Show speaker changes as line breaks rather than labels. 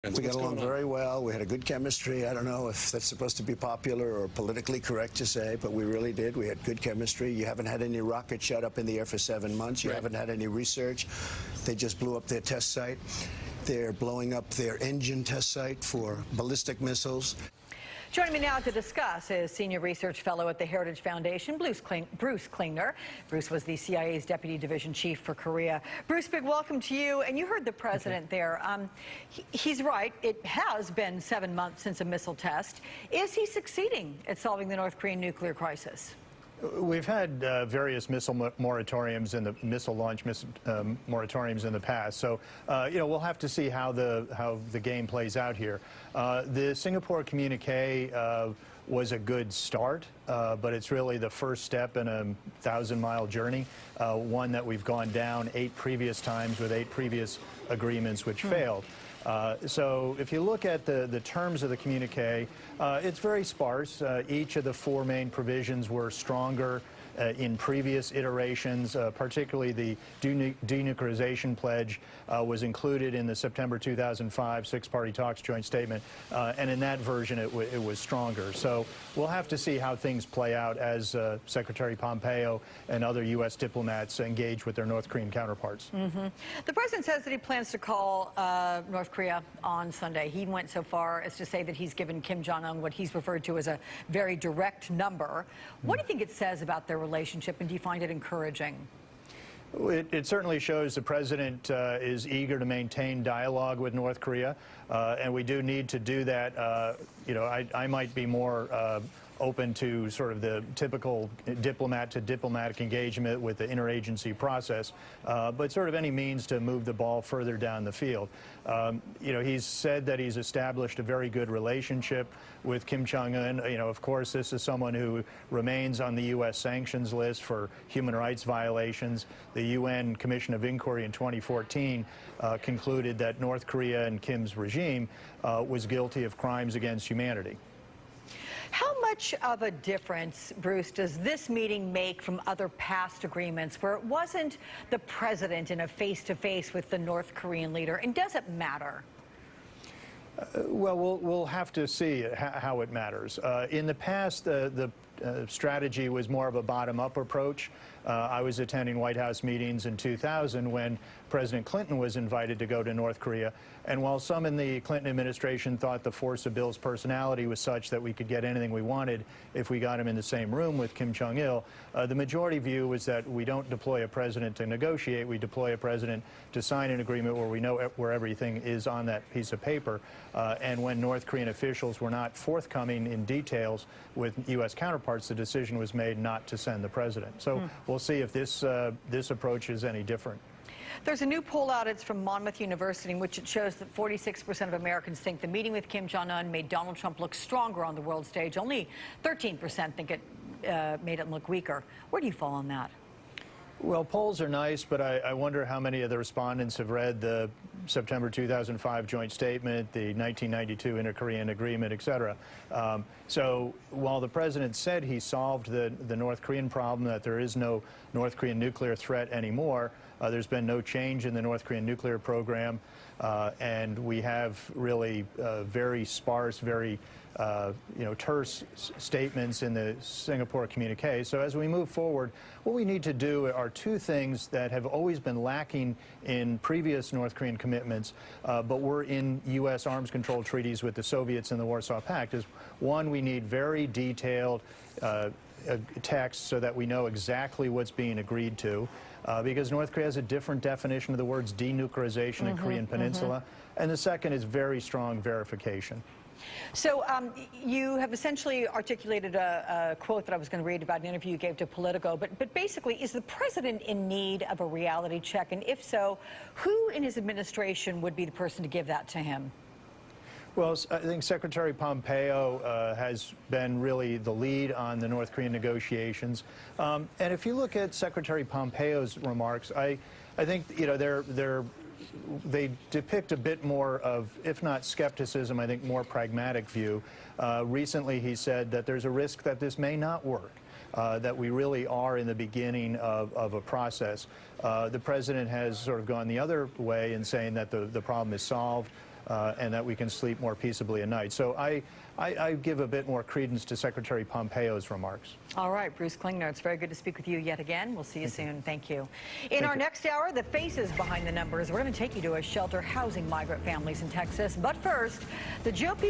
We got along very well. We had a good chemistry. I don't know if that's supposed to be popular or politically correct to say, but we really did. We had good chemistry. You haven't had any rockets shot up in the air for 7 months. You haven't had any research. They just blew up their test site. They're blowing up their engine test site for ballistic missiles.
Joining me now to discuss is Senior Research Fellow at the Heritage Foundation, Bruce Klingner. Bruce was the CIA's Deputy Division Chief for Korea. Bruce, big welcome to you. And you heard the president there. He's right. It has been 7 months since a missile test. Is he succeeding at solving the North Korean nuclear crisis?
We've had various missile moratoriums and the missile launch moratoriums in the past, so we'll have to see how the game plays out here. The Singapore communique was a good start, but it's really the first step in a 1,000-mile journey, one that we've gone down 8 previous times with 8 previous agreements which failed. So if you look at the terms of the communique, it's very sparse. Each of the 4 main provisions were stronger in previous iterations, particularly the denuclearization pledge was included in the September 2005 six-party talks joint statement, and in that version it was stronger. So we'll have to see how things play out as Secretary Pompeo and other U.S. diplomats engage with their North Korean counterparts.
The president says that he plans to call North Korea on Sunday. He went so far as to say that he's given Kim Jong-un what he's referred to as a very direct number. What do you think it says about their relationship, and do you find it encouraging?
It certainly shows the president is eager to maintain dialogue with North Korea, and we do need to do that. I might be more open to sort of the typical diplomat-to-diplomatic engagement with the interagency process, but sort of any means to move the ball further down the field. He's said that he's established a very good relationship with Kim Jong-un. Of course, this is someone who remains on the U.S. sanctions list for human rights violations. The UN Commission of Inquiry in 2014 concluded that North Korea and Kim's regime was guilty of crimes against humanity.
How much of a difference, Bruce, does this meeting make from other past agreements where it wasn't the president in a face-to-face with the North Korean leader, and does it matter?
Well, we'll have to see how it matters. In the past, the strategy was more of a bottom-up approach. I was attending White House meetings in 2000 when President Clinton was invited to go to North Korea, and while some in the Clinton administration thought the force of Bill's personality was such that we could get anything we wanted if we got him in the same room with Kim Jong-il, the majority view was that we don't deploy a president to negotiate, we deploy a president to sign an agreement where we know where everything is on that piece of paper, and when North Korean officials were not forthcoming in details with U.S. counterparts, the decision was made not to send the president. So we'll see if this approach is any different.
There's a new poll out. It's from Monmouth University, in which it shows that 46% of Americans think the meeting with Kim Jong-un made Donald Trump look stronger on the world stage. Only 13% think it made him look weaker. Where do you fall on that?
Well, polls are nice, but I wonder how many of the respondents have read the September 2005 joint statement, the 1992 Inter-Korean agreement, et cetera. So while the president said he solved the North Korean problem, that there is no North Korean nuclear threat anymore, there's been no change in the North Korean nuclear program, and we have really very sparse, very terse statements in the Singapore communique. So as we move forward, what we need to do are 2 things that have always been lacking in previous North Korean commitments, but were in U.S. arms control treaties with the Soviets and the Warsaw Pact. Is one, we need very detailed text so that we know exactly what's being agreed to, because North Korea has a different definition of the words denuclearization and Korean Peninsula. And the second is very strong verification.
So you have essentially articulated a quote that I was going to read about an interview you gave to Politico, but basically, is the president in need of a reality check? And if so, who in his administration would be the person to give that to him?
Well, I think Secretary Pompeo has been really the lead on the North Korean negotiations. And if you look at Secretary Pompeo's remarks, I think, they depict a bit more of, if not skepticism, I think more pragmatic view. Recently he said that there's a risk that this may not work. That we really are in the beginning of a process. The president has sort of gone the other way in saying that the problem is solved. and that we can sleep more peaceably at night. So I give a bit more credence to Secretary Pompeo's remarks.
All right, Bruce Klingner, it's very good to speak with you yet again. We'll see you soon. Thank you. In our next hour, the faces behind the numbers. We're going to take you to a shelter housing migrant families in Texas. But first, the GOP